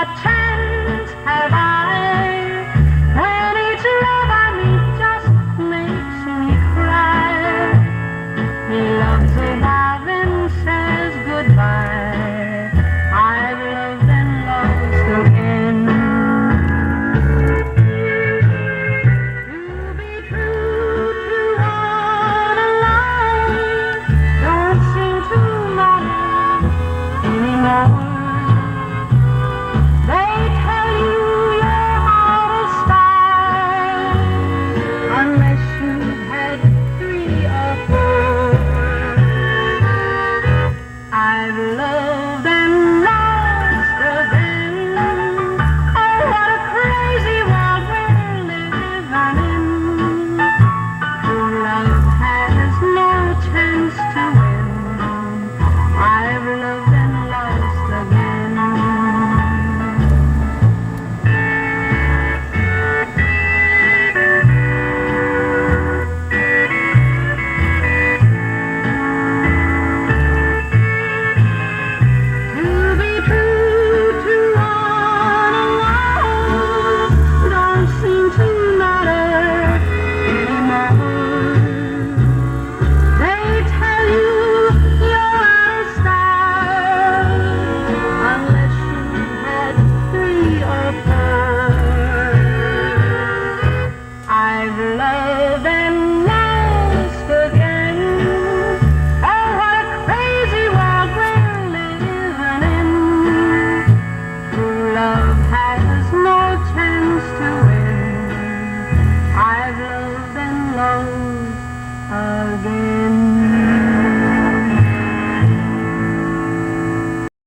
what chance have I when each love I meet just makes me cry? Love's a while and says goodbye. I've loved and lost again. To be true to one alive don't seem to matter anymore.